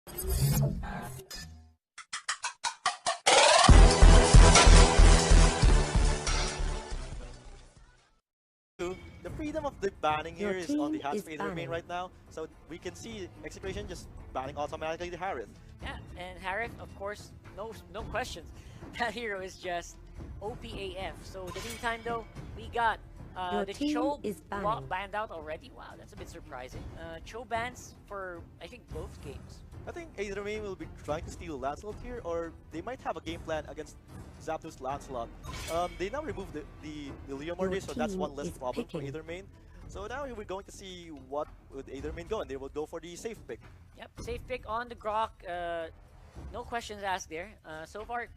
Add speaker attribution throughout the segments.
Speaker 1: The freedom of the banning
Speaker 2: Your
Speaker 1: here is on the
Speaker 2: team
Speaker 1: hands
Speaker 2: is
Speaker 1: of Aether main
Speaker 2: banning.
Speaker 1: right now, so we can see Execration just banning automatically the Harith.
Speaker 3: Yeah, and Harith, of course, no questions. That hero is just OPAF. So in the meantime, though, we got
Speaker 2: Your
Speaker 3: the
Speaker 2: team
Speaker 3: Cho
Speaker 2: is banning.
Speaker 3: banned out already. Wow, that's a bit surprising. Cho bans for I think both games.
Speaker 1: I think Aether main will be trying to steal Lancelot here, or they might have a game plan against Zapdos Lancelot. They now removed the Leo
Speaker 2: Your
Speaker 1: Murder, so that's
Speaker 2: team
Speaker 1: one less
Speaker 2: is
Speaker 1: problem for
Speaker 2: picking.
Speaker 1: Aether main. So now we're going to see what would Aether main go, and they will go for the safe pick.
Speaker 3: Yep, safe pick on the Grok. No questions asked there. So far,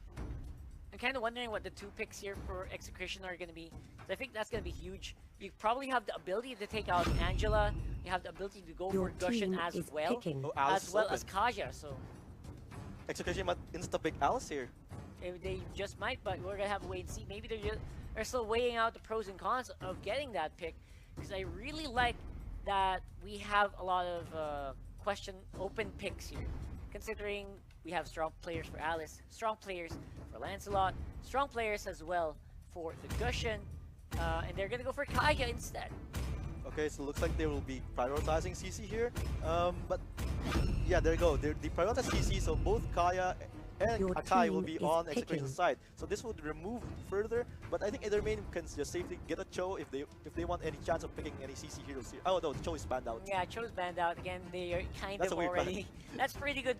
Speaker 3: I'm kind of wondering what the two picks here for Execration are going to be. So I think that's going to be huge. You probably have the ability to take out Angela. You have the ability to go
Speaker 2: Your
Speaker 3: for Gushin
Speaker 2: team
Speaker 3: as
Speaker 2: is
Speaker 3: well,
Speaker 2: picking.
Speaker 1: Oh, Alice
Speaker 3: as
Speaker 1: is
Speaker 3: well
Speaker 1: open.
Speaker 3: as Kaja. So
Speaker 1: Execration might insta-pick Alice here.
Speaker 3: they just might, but we're gonna have to wait and see. Maybe they're still weighing out the pros and cons of getting that pick. Because I really like that we have a lot of open picks here, considering we have strong players for Alice, strong players for Lancelot, strong players as well for the Gushin, and they're gonna go for Kaya instead.
Speaker 1: Okay, so looks like they will be prioritizing CC here. But yeah, there you go. They prioritize CC, so both Kaya and
Speaker 2: Your
Speaker 1: Akai will
Speaker 2: team
Speaker 1: be
Speaker 2: is
Speaker 1: on
Speaker 2: picking.
Speaker 1: Execration's side. So this would remove further, but I think either main can just safely get a Cho if they want any chance of picking any CC heroes here. Oh no, the Cho is banned out.
Speaker 3: Yeah, Cho's banned out again. They are kind
Speaker 1: That's
Speaker 3: of
Speaker 1: a weird ban.
Speaker 3: already. That's pretty good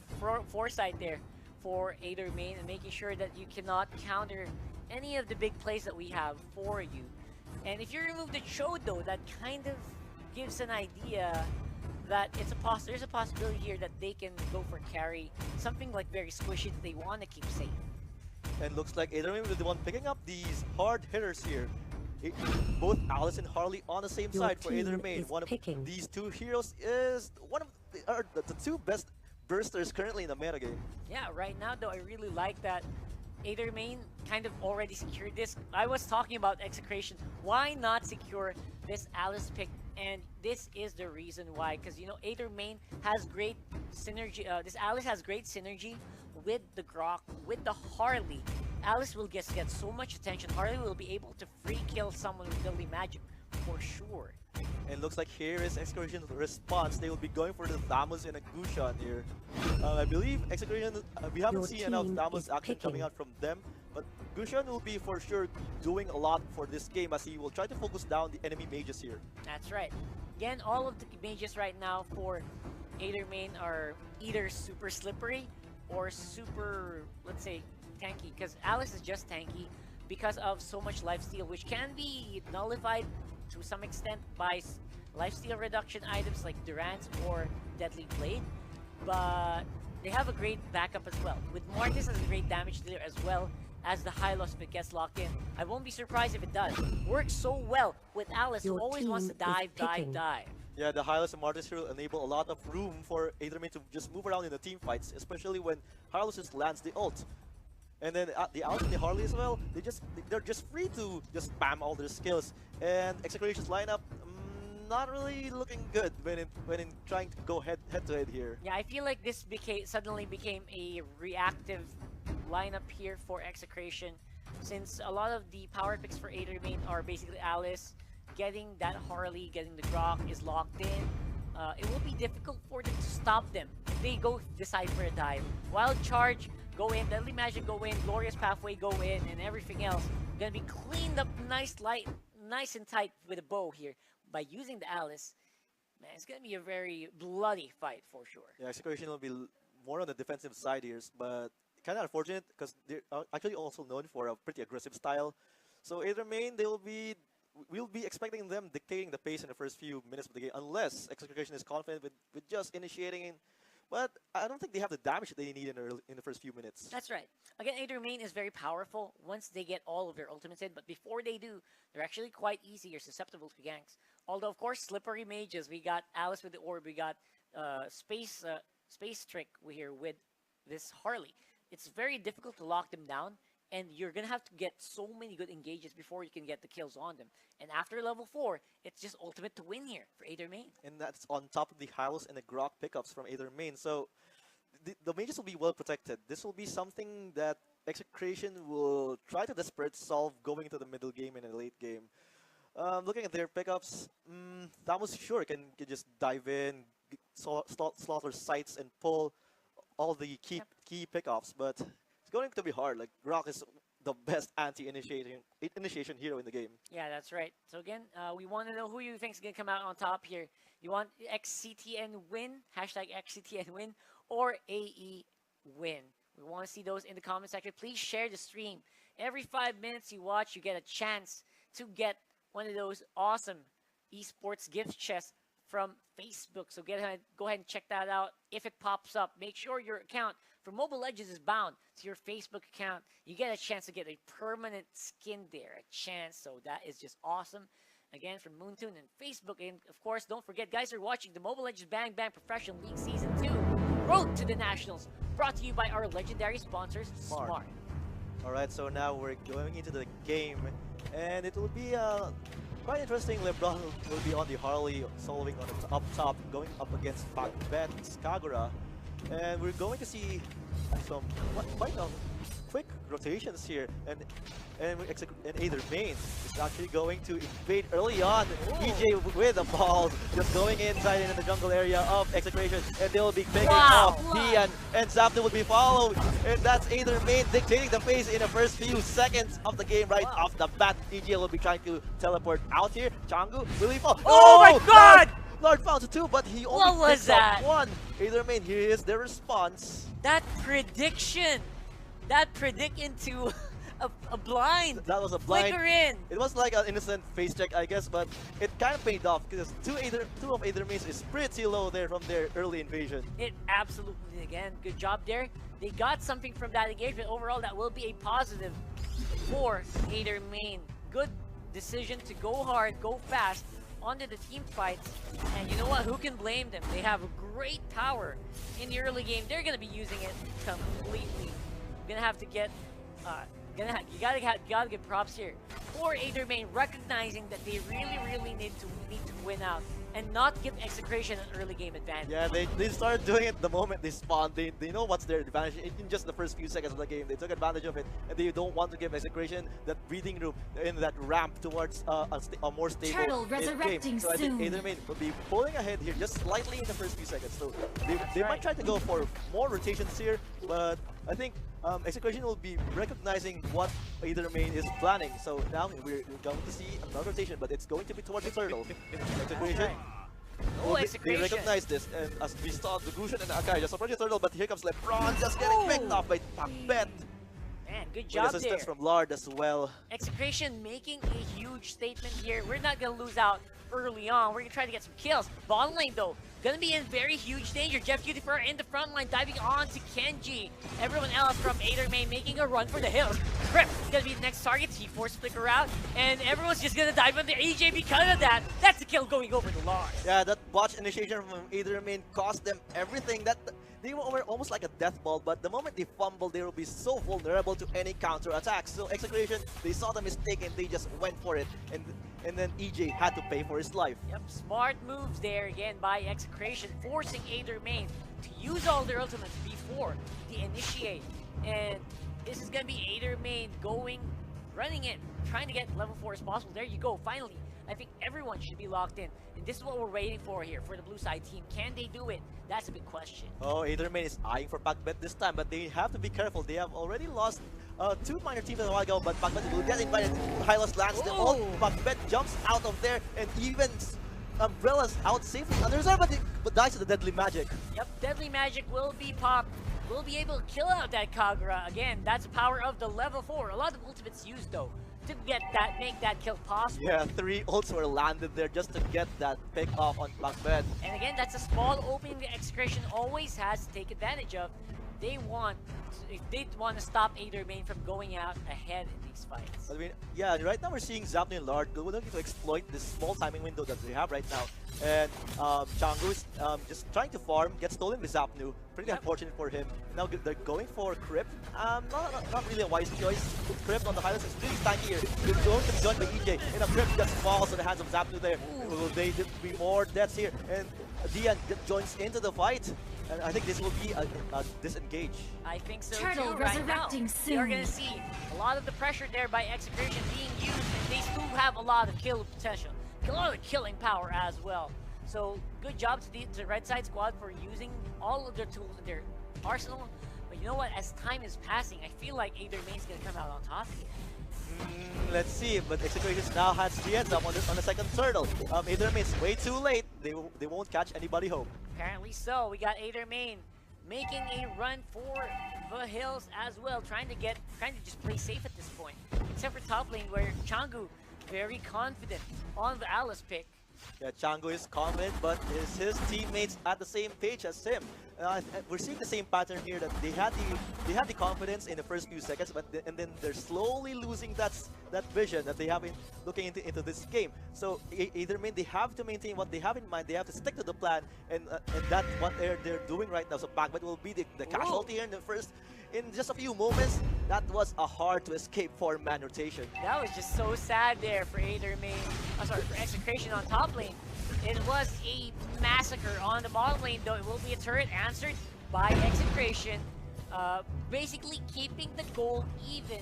Speaker 3: foresight there for Aether main and making sure that you cannot counter any of the big plays that we have for you. And if you remove the Cho though, that kind of gives an idea that there's a possibility here that they can go for carry, something like very squishy that they want to keep safe.
Speaker 1: And looks like either main will be the one picking up these hard hitters here. Both Alice and Harley on the same
Speaker 2: Your
Speaker 1: side for either
Speaker 2: team
Speaker 1: main.
Speaker 2: is
Speaker 1: One of
Speaker 2: picking.
Speaker 1: these two heroes is one of the two best bursters currently in the metagame.
Speaker 3: Yeah, right now though, I really like that Aether main kind of already secured this. I was talking about Execration. Why not secure this Alice pick? And this is the reason why, because you know Aether main has great synergy. This Alice has great synergy with the Grok, with the Harley. Alice will just get so much attention. Harley will be able to free kill someone with Deadly Magic for sure.
Speaker 1: And looks like here is Execration's response. They will be going for the Thamus and a Gushan here. I believe Execration, we haven't
Speaker 2: Your
Speaker 1: seen enough
Speaker 2: team
Speaker 1: Thamus
Speaker 2: is
Speaker 1: action coming
Speaker 2: picking.
Speaker 1: out from them. But Gushan will be for sure doing a lot for this game as he will try to focus down the enemy mages here.
Speaker 3: That's right. Again, all of the mages right now for Aether main are either super slippery or super, let's say, tanky. Because Alice is just tanky because of so much lifesteal, which can be nullified to some extent by lifesteal reduction items like Durance or Deadly Blade. But they have a great backup as well, with Mortis as a great damage dealer as well as the Hylos if it gets locked in. I won't be surprised if it does. Works so well with Alice, who
Speaker 2: Your
Speaker 3: always wants to
Speaker 2: team is
Speaker 3: dive.
Speaker 2: picking.
Speaker 1: Yeah, the Hylos and Martis here will enable a lot of room for Aethermain to just move around in the team fights, especially when Hylos just lands the ult. And then the Alice and the Harley as well, they're just free to just spam all their skills. And Execration's lineup not really looking good when in trying to go head to head here.
Speaker 3: Yeah, I feel like this suddenly became a reactive lineup here for Execration, since a lot of the power picks for Aether main are basically Alice. Getting that Harley, getting the Grok is locked in. It will be difficult for them to stop them if they decide for a dive. Wild Charge, go in, Deadly Magic go in, Glorious Pathway go in, and everything else gonna be cleaned up nice and tight with a bow here by using the Alice. Man, it's gonna be a very bloody fight for sure.
Speaker 1: Yeah, Execration will be more on the defensive side here, but kind of unfortunate because they're actually also known for a pretty aggressive style. So either main, we'll be expecting them dictating the pace in the first few minutes of the game, unless Execration is confident with just initiating in. But I don't think they have the damage that they need in the first few minutes.
Speaker 3: That's right. Again, Aether main is very powerful once they get all of their ultimates in, but before they do, they're actually quite easy or susceptible to ganks. Although, of course, slippery mages. We got Alice with the orb. We got space trick here with this Harley. It's very difficult to lock them down, and you're gonna have to get so many good engages before you can get the kills on them. And after level 4, it's just ultimate to win here for Aether main.
Speaker 1: And that's on top of the Hylos and the Grok pickups from Aether main. So the mages will be well protected. This will be something that Execration will try to desperate solve going into the middle game and the late game. Looking at their pickups, Thamus sure can just dive in, slaughter sites and pull all the key pickups, but it's going to be hard. Like Rock is the best initiation hero in the game.
Speaker 3: Yeah, that's right. So again, we want to know who you think is going to come out on top here. You want XCTN win, hashtag XCTN win, or AE win. We want to see those in the comment section. Please share the stream. Every 5 minutes you watch, you get a chance to get one of those awesome esports gift chests from Facebook. So go ahead and check that out. If it pops up, make sure your account for Mobile Legends is bound to your Facebook account. You get a chance to get a permanent skin there, a chance. So that is just awesome. Again, from Moontune and Facebook. And of course, don't forget, guys are watching the Mobile Legends Bang Bang Professional League Season 2, Road to the Nationals, brought to you by our legendary sponsors, Smart.
Speaker 1: Alright, so now we're going into the game, and it will be quite interesting. LeBron will be on the Harley, solving on the up top, going up against Pagbet, Kagura, and we're going to see some quite quick rotations here, and Aether main is actually going to invade early on. EJ with the ball, just going inside in the jungle area of Execration, and they'll be picking off Dian, and Zapdo will be followed, and that's Aether main dictating the pace in the first few seconds of the game right off the bat. EJ will be trying to teleport out here. Changu will be fall.
Speaker 3: Oh my god!
Speaker 1: Lord found two, but he only picks up one. Aether main, here is their response.
Speaker 3: That prediction! That predict into a blind.
Speaker 1: That was a blind.
Speaker 3: Flicker in.
Speaker 1: It was like an innocent face check, I guess, but it kind of paid off because two of Aether mains is pretty low there from their early invasion.
Speaker 3: It absolutely, again, good job there. They got something from that engagement. Overall, that will be a positive for Aether main. Good decision to go hard, go fast onto the team fights, and you know what? Who can blame them? They have a great power in the early game. They're gonna be using it completely. Gonna have to get, you gotta get props here for Aether main, recognizing that they really need to win out and not give Execration an early game advantage.
Speaker 1: Yeah, they started doing it the moment they spawned. They know what's their advantage in just the first few seconds of the game. They took advantage of it, and they don't want to give Execration that breathing room in that ramp towards a more stable game. So I think Aether main will be pulling ahead here just slightly in the first few seconds. So they might try to go for more rotations here, but I think Execration will be recognizing what Aether main is planning. So now we're going to see another rotation, but it's going to be towards the turtle. Execration.
Speaker 3: Oh,
Speaker 1: they recognize this, and as we saw, the Gusion and Akai just approaching the turtle, but here comes LeBron just getting picked off by Pagbet.
Speaker 3: Man, good job
Speaker 1: with assistance
Speaker 3: there.
Speaker 1: from Lard as well.
Speaker 3: Execration making a huge statement here. We're not gonna lose out early on. We're gonna try to get some kills. Bottom lane though, gonna be in very huge danger. Jeff Beautyfer in the front line, diving on to Kenji. Everyone else from Aether main making a run for the hills. Rip gonna be the next target. He forced flicker out, and everyone's just gonna dive under EJ because of that. That's the kill going over to Lars.
Speaker 1: Yeah, that botch initiation from Aether main cost them everything. They were almost like a death ball, but the moment they fumble, they will be so vulnerable to any counter attacks. So Execration, they saw the mistake and they just went for it, and then EJ had to pay for his life.
Speaker 3: Yep, smart moves there again by Execration, forcing Aether main to use all their ultimates before the initiate. And this is gonna be Aether main running it, trying to get level 4 as possible. There you go, finally. I think everyone should be locked in. And this is what we're waiting for here for the blue side team. Can they do it? That's a big question.
Speaker 1: Oh, Aether main is eyeing for Pagbet this time, but they have to be careful. They have already lost two minor teams a while ago, but Pagbet will get invited. Hylos lands the ult. Pagbet jumps out of there, and even Umbrella's out safely on the reserve, but dies to the Deadly Magic.
Speaker 3: Yep, Deadly Magic will be popped. Will be able to kill out that Kagura. Again, that's the power of the level 4. A lot of ultimates used though to make that kill possible.
Speaker 1: Yeah, 3 ults were landed there just to get that pick off on Pagbet.
Speaker 3: And again, that's a small opening the Execration always has to take advantage of. If they want to stop Aether main from going out ahead in these fights.
Speaker 1: I mean, yeah, right now we're seeing Zapno and Lard looking to exploit this small timing window that they have right now. And Changu is just trying to farm, get stolen with Zapnu. Pretty unfortunate for him. Now they're going for Crypt. Not really a wise choice. Crypt on the highlights is really tanky here. They're going to be joined by EJ. And a Crypt just falls in the hands of Zapnu there. Will they be more deaths here? And Dian joins into the fight. And I think this will be a disengage.
Speaker 3: I think so
Speaker 2: Turtle
Speaker 3: too. Right now,
Speaker 2: resurrecting
Speaker 3: you're
Speaker 2: soon.
Speaker 3: gonna see a lot of the pressure there by Execration being used, and they still have a lot of kill potential, a lot of killing power as well. So good job to the Red Side squad for using all of their tools in their arsenal. But you know what? As time is passing, I feel like Aether Main's gonna come out on top here.
Speaker 1: Let's see, but Execration now has 3 heads up on the second turtle. Aether Main's way too late. They won't catch anybody home.
Speaker 3: Apparently so. We got Aether Main making a run for the hills as well, trying to just play safe at this point. Except for top lane where Changu very confident on the Alice pick.
Speaker 1: Yeah, Chango is confident, but is his teammates at the same page as him? We're seeing the same pattern here that they had the confidence in the first few seconds, but and then they're slowly losing that vision that they have in looking into this game. So either mean they have to maintain what they have in mind, they have to stick to the plan, and that's what they're doing right now. So Backbite will be the casualty here in the first. In just a few moments, that was a hard to escape 4-man rotation.
Speaker 3: That was just so sad there for Aether Main. Sorry, for Execration on top lane. It was a massacre on the bottom lane, though. It will be a turret answered by Execration, basically keeping the gold even.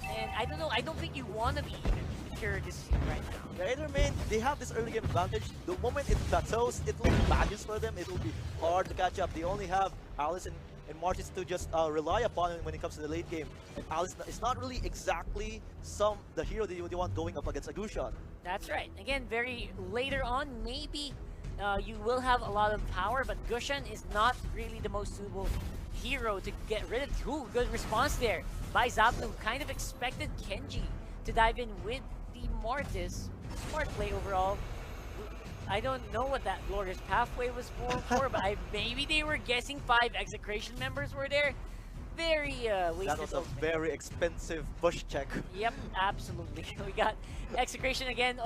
Speaker 3: And I don't know, I don't think you want to be even if you're this team right now.
Speaker 1: The Aether Main, they have this early game advantage. The moment it plateaus, it will be badges for them. It will be hard to catch up. They only have Alice and Martis to just rely upon when it comes to the late game. And Alice is not really exactly the hero that you want going up against a Gusion.
Speaker 3: That's right. Again, very later on, maybe you will have a lot of power, but Gusion is not really the most suitable hero to get rid of. Ooh, good response there by Zapnu. Kind of expected Kenji to dive in with the Mortis. Smart play overall. I don't know what that glorious pathway was for, but maybe they were guessing 5 Execration members were there. Very wasted.
Speaker 1: That was a very expensive push check.
Speaker 3: Yep, absolutely. We got Execration again.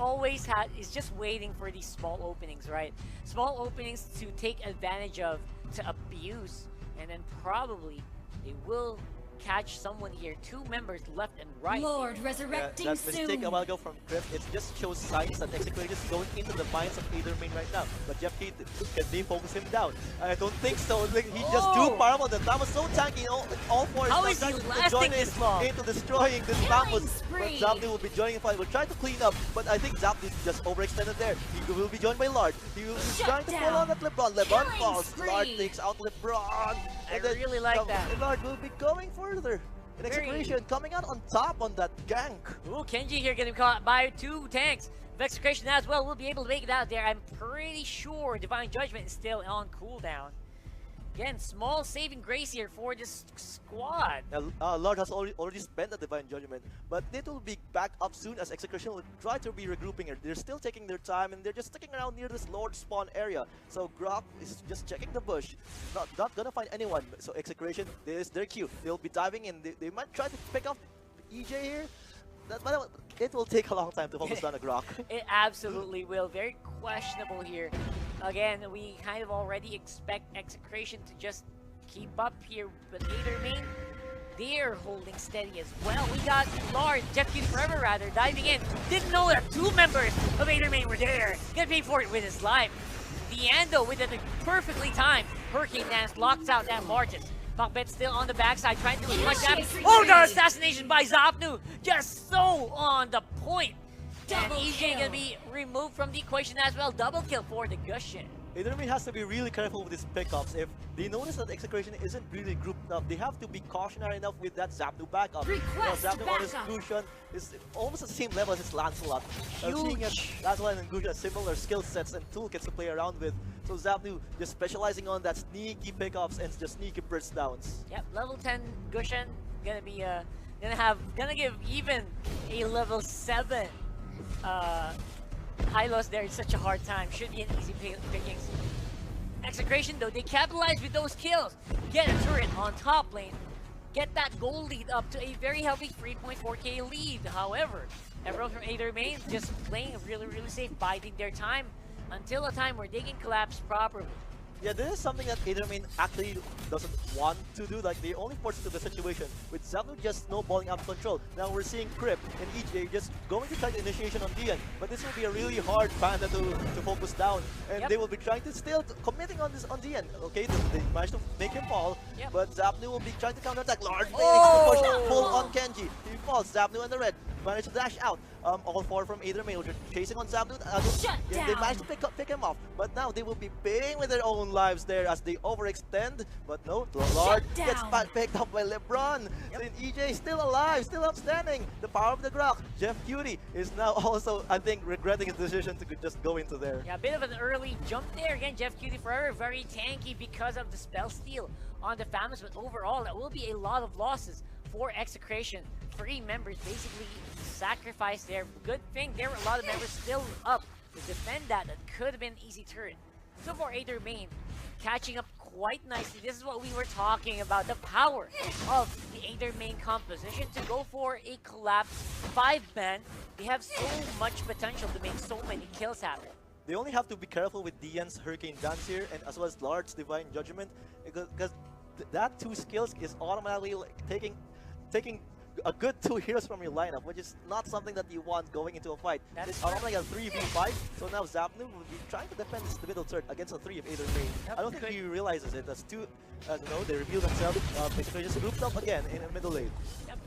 Speaker 3: Is just waiting for these small openings, right? Small openings to take advantage of, to abuse, and then probably they will catch someone here. 2 members left and right.
Speaker 2: Lord resurrecting
Speaker 1: that
Speaker 2: soon.
Speaker 1: mistake a while ago from Griff, it just shows signs that Execration is going into the minds of Aether Main right now. But Jeff Keith, can they focus him down? I don't think so. Like, he's just too powerful. The That was so tanky. All 4
Speaker 3: How is he lasting this long?
Speaker 1: into destroying this Bambus. But
Speaker 2: spree.
Speaker 1: Zapnu will be joining the fight. We'll try to clean up, but I think Zapnu just overextended there. He will be joined by Lard. He will be trying to pull on that LeBron. LeBron
Speaker 2: Killing
Speaker 1: falls.
Speaker 2: spree.
Speaker 1: Lard takes out LeBron.
Speaker 3: I really like that.
Speaker 1: And Lard will be going further. And
Speaker 3: Very-
Speaker 1: Execration coming out on top on that gank.
Speaker 3: Ooh, Kenji here getting caught by 2 tanks. Execration as well will be able to make it out there. I'm pretty sure Divine Judgment is still on cooldown. Again, small saving grace here for this squad.
Speaker 1: Lord has already spent the Divine Judgment, but it will be back up soon as Execution will try to be regrouping here. They're still taking their time and they're just sticking around near this Lord spawn area. So Grok is just checking the bush, not gonna find anyone. So Execution, this is their cue. They'll be diving in. They might try to pick off EJ here. But it will take a long time to focus on a Grok.
Speaker 3: It absolutely will. Very questionable here. Again, we kind of already expect Execration to just keep up here, but Aether Main, they're holding steady as well. We got Lard, Jeff Cutie Forever rather, diving in. Didn't know that 2 members of Aether Main were there. Gonna pay for it with his life. Diando with a perfectly timed Hurricane Dance locks out that Mortis. Macbeth still on the backside trying to do as much damage. Oh, the assassination by Zapnu! Just so on the point. And
Speaker 2: Double
Speaker 3: EJ
Speaker 2: kill.
Speaker 3: gonna be removed from the equation as well. Double kill for the Gusion.
Speaker 1: Aether Main has to be really careful with his pickups. If they notice that Execration isn't really grouped up, they have to be cautionary enough with that Zapnu backup.
Speaker 2: Request
Speaker 1: Zapnu on his
Speaker 2: backup.
Speaker 1: Gusion is almost the same level as his Lancelot. Seeing as
Speaker 3: Huge.
Speaker 1: Lancelot and Gusion have similar skill sets and toolkits to play around with. So Zapnu just specializing on that sneaky pickups and just sneaky burst downs.
Speaker 3: Yep, level 10 Gusion gonna be gonna give even a level 7 Hylos there. It's such a hard time. Should be an easy pickings. Execration though, they capitalize with those kills. Get a turret on top lane. Get that goal lead up to a very healthy 3.4k lead. However, everyone from Aether Main just playing really safe, biding their time until a time where they can collapse properly.
Speaker 1: Yeah, this is something that Aethermain actually doesn't want to do. Like, they only forced into the situation with Zapnu just snowballing out of control. Now we're seeing Crip and EJ just going to try the initiation on Dian, but this will be a really hard Panda to focus down, and they will be trying to still committing on this on Dian. Okay, they managed to make him fall, but Zapnu will be trying to counterattack. Lord makes the push full on Kenji. He falls. Zapnu and the red managed to dash out. All four from Aethermain were chasing on Zapnu. They managed to pick him off, but now they will be paying with their own lives there as they overextend. But no, the Lord gets picked up by LeBron. And EJ still alive, still upstanding. The power of the Grok. Jeff Cutie is now also, I think, regretting his decision to just go into there.
Speaker 3: Yeah, a bit of an early jump there. Again, Jeff Cutie forever very tanky because of the spell steal on the Famous, but overall, that will be a lot of losses for Execration. 3 members basically sacrificed there. Good thing there were a lot of members still up to defend that. That could have been an easy turn. So for Aethermain, catching up quite nicely. This is what we were talking about, the power of the Aethermain composition to go for a collapse 5-man. They have so much potential to make so many kills happen.
Speaker 1: They only have to be careful with Dian's Hurricane Dance here, and as well as Lard's Divine Judgment, because that 2 skills is automatically like taking a good 2 heroes from your lineup, which is not something that you want going into a fight. It's automatically a 3v5, so now Zapnu will be trying to defend the middle third against a 3 of Aethermain. I don't think he realizes it. As 2, they reveal themselves, basically just grouped up again in the middle lane.
Speaker 3: Yep,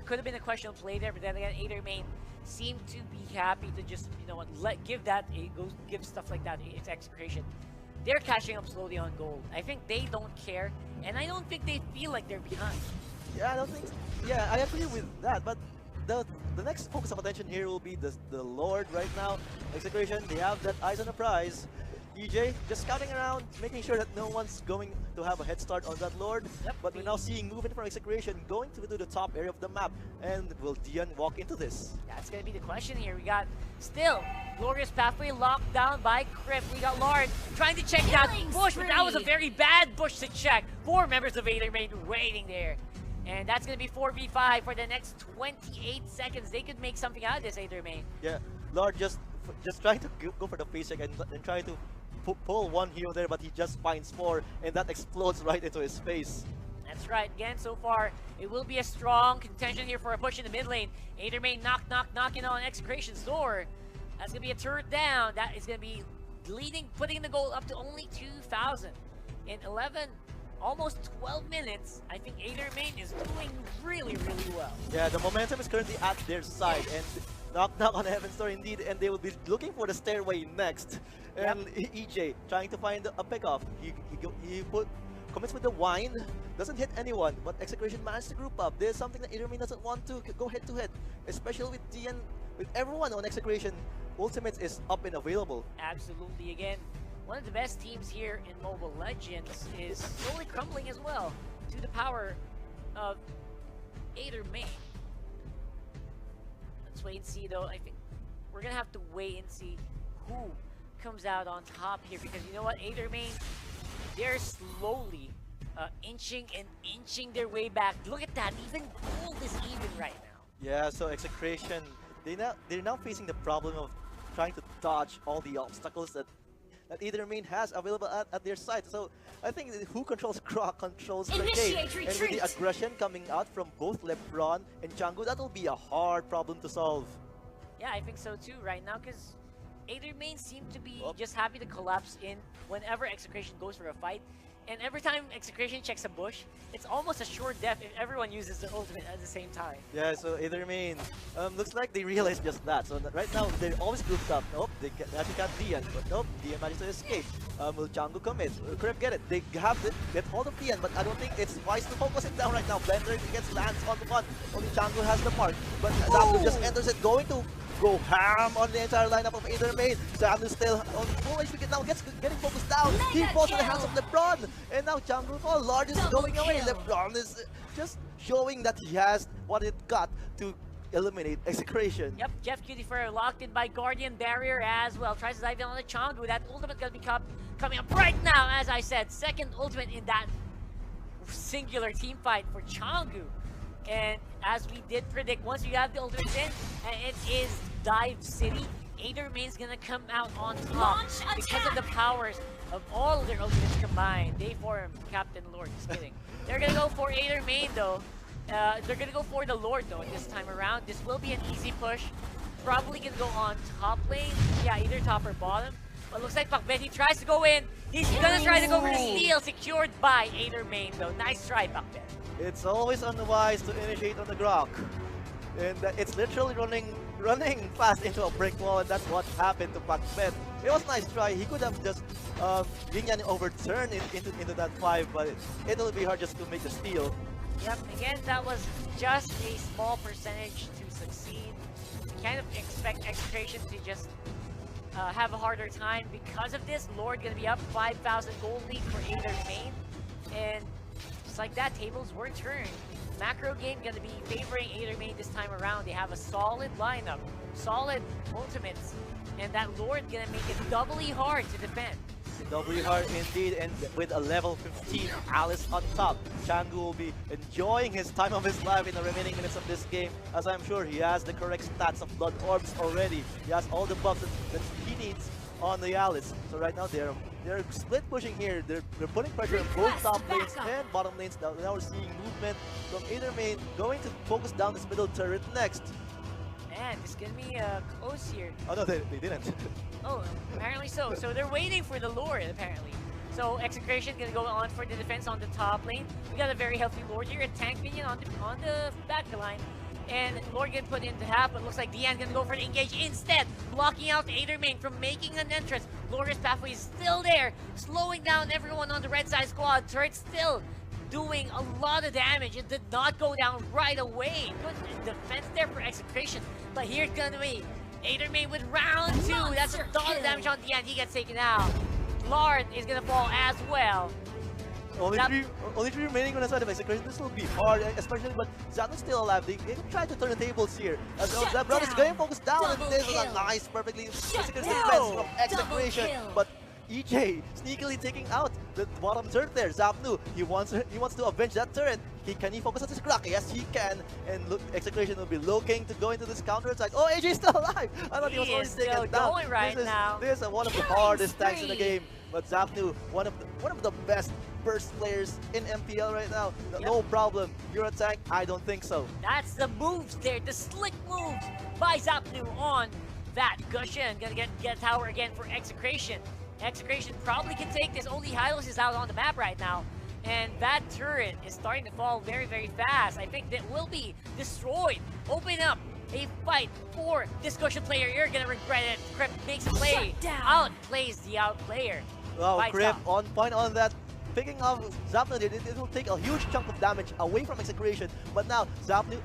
Speaker 3: could have been a questionable play there, but then again, Aethermain seemed to be happy to just, give stuff like that. It's Execration. They're catching up slowly on gold. I think they don't care, and I don't think they feel like they're behind.
Speaker 1: Yeah, I don't think. Yeah, I agree with that. But the next focus of attention here will be the Lord right now. Execration, they have that eyes on the prize. EJ just scouting around, making sure that no one's going to have a head start on that Lord. But we're now seeing movement from Execration going to the top area of the map. And will Dian walk into this?
Speaker 3: That's going to be the question here. We got still Glorious Pathway locked down by Crip. We got Lord trying to check that bush, but that was a very bad bush to check. 4 members of Aethermain waiting there. And that's going to be 4v5 for the next 28 seconds. They could make something out of this, Aethermain.
Speaker 1: Yeah, Lord just trying to go for the face check and try to pull 1 hero there, but he just finds 4, and that explodes right into his face.
Speaker 3: That's right. Again, so far, it will be a strong contention here for a push in the mid lane. Aethermain knocking on Execration's door. That's going to be a turret down. That is going to be putting the goal up to only 2,000 in 11. Almost 12 minutes. I think Aethermain is doing really, really well.
Speaker 1: Yeah, the momentum is currently at their side, and knock on Heaven's Door indeed, and they will be looking for the stairway next. And EJ trying to find a pickoff. He commits with the wine, doesn't hit anyone, but Execration managed to group up. There's something that Aethermain doesn't want to go head to head, especially with Dian, with everyone on Execration. Ultimates is up and available.
Speaker 3: Absolutely. Again, one of the best teams here in Mobile Legends is slowly crumbling as well to the power of Aethermain. Let's wait and see though. I think we're gonna have to wait and see who comes out on top here, because you know what, Aethermain, they're slowly inching their way back. Look at that, even gold is even right now.
Speaker 1: Yeah, so Execration, they're now facing the problem of trying to dodge all the obstacles that Aethermain has available at their side. So I think who controls Grok controls the game. And with the aggression coming out from both LeBron and Changu, that will be a hard problem to solve.
Speaker 3: Yeah, I think so too right now, because Aethermain seem to be just happy to collapse in whenever Execration goes for a fight. And every time Execration checks a bush, it's almost a sure death if everyone uses their ultimate at the same time.
Speaker 1: Yeah, so Aethermain, looks like they realized just that. So right now, they're always grouped up. Nope, they actually got Dian, but nope, Dian managed to escape. Will Changu commit? Will Crip get it? They have to get hold of Dian, but I don't think it's wise to focus it down right now. Blender gets Lance on the one. Only Changu has the mark, but Zapnu just enters it, going to go ham on the entire lineup of Aethermain. Zapnu still on full HP, now getting focused down. He falls in the hands of LeBron, and now Changu Lord is going away. LeBron is just showing that he has what it got to eliminate Execration.
Speaker 3: Yep, Jeff Cutie Fur locked in by Guardian Barrier as well. Tries to dive in on the Changu. That ultimate gonna be coming up right now, as I said. Second ultimate in that singular team fight for Changu. And as we did predict, once you have the ultimate in, it is Dive City. Aethermain's gonna come out on top because of the powers of all their ultimates combined, they form Captain Lord. Just kidding. They're gonna go for Aether main though. They're gonna go for the Lord though this time around. This will be an easy push. Probably gonna go on top lane. Yeah, either top or bottom. But looks like Pakbet, he tries to go in. He's gonna try to go for the steal. Secured by Aether main though. Nice try, Pakbet.
Speaker 1: It's always unwise to initiate on the Grok. And it's literally running fast into a brick wall, and that's what happened to Pakbet. It was a nice try. He could have just Yin overturned into that 5, but it'll be hard just to make the steal.
Speaker 3: Yep, again, that was just a small percentage to succeed. Kind of expect Execration to just have a harder time because of this. Lord gonna be up 5,000 gold lead for Aether main, and just like that, tables were turned. Macro game gonna be favoring Aether main this time around. They have a solid lineup, solid ultimates, and that Lord gonna make it doubly hard to defend.
Speaker 1: Doubly hard indeed, and with a level 15 Alice on top, Changu will be enjoying his time of his life in the remaining minutes of this game, as I'm sure he has the correct stats of Blood Orbs already. He has all the buffs that he needs on the Alice. So right now they're split pushing here. They're putting pressure on both top lanes and bottom lanes. Now we're seeing movement from Aether main, going to focus down this middle turret next.
Speaker 3: Man, this is gonna be close here.
Speaker 1: Oh no, they didn't.
Speaker 3: Oh, apparently so. So they're waiting for the Lord, apparently. So Execration gonna go on for the defense on the top lane. We got a very healthy Lord here, a tank minion on the back line. And Lord getting put into half, but looks like Dian's gonna go for an engage instead, blocking out the Aether main from making an entrance. Glorious Pathway is still there, slowing down everyone on the red side squad. Turret still doing a lot of damage. It did not go down right away. Good defense there for Execration. But here's gonna be Aether main with round 2. That's a lot of damage on Dian. He gets taken out. Lord is gonna fall as well.
Speaker 1: Only three remaining on the side of Execration. This will be hard, especially, but Zapnu's still alive. They can try to turn the tables here. As Zap is going focused down, and this is a nice, perfectly executed defense from Execration. But EJ sneakily taking out the bottom turret there. Zapnu, he wants to avenge that turret. Can he focus on his Grok? Yes, he can. And look, Execration will be looking to go into this counter attack. Oh, AJ is still alive. I thought he was already taken down. This is one of the hardest tanks in the game. But Zapnu, one of the best burst players in MPL right now. No problem. You're a tank? I don't think so.
Speaker 3: That's the moves there, the slick moves by Zapnu on that Gushin. Gonna get tower again for Execration. Execration probably can take this. Only Hylos is out on the map right now. And that turret is starting to fall very, very fast. I think that will be destroyed. Open up a fight for this Gushin player. You're gonna regret it. Crip makes a play. Outplays the out player.
Speaker 1: Wow, Crip on point on that. Picking up Zapnu, it will take a huge chunk of damage away from Execration. But now Zapnu,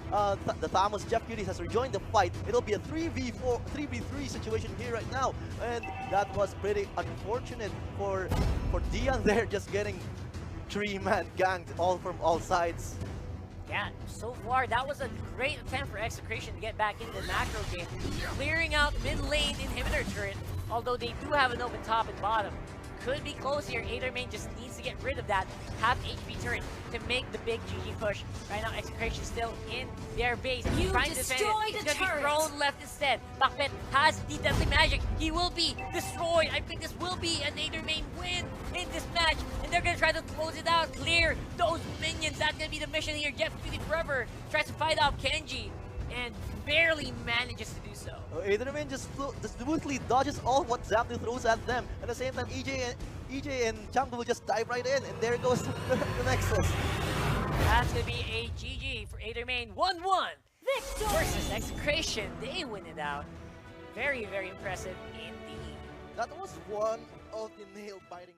Speaker 1: the Thomas Jeff Cuties has rejoined the fight. It'll be a 3v4, 3v3 situation here right now, and that was pretty unfortunate for Dian there, just getting 3-man ganked all from all sides.
Speaker 3: Yeah, so far that was a great attempt for Execration to get back into the macro game, clearing out mid lane inhibitor turret. Although they do have an open top and bottom. Could be close here. Aether main just needs to get rid of that half HP turret to make the big GG push. Right now, Execration still in their base. Trying to defend it. It's gonna be thrown left instead. Pakbet has the deadly magic. He will be destroyed. I think this will be an Aether main win in this match. And they're gonna try to close it out. Clear those minions. That's gonna be the mission here. Jeff Cutie forever tries to fight off Kenji and barely manages to do so.
Speaker 1: Aether main just smoothly dodges all what Zapnu throws at them. At the same time, EJ and Changu will just dive right in, and there goes the Nexus.
Speaker 3: That's gonna be a GG for Aether main. 1-1 versus Execration. They win it out. Very, very impressive indeed.
Speaker 1: That was one of the nail-biting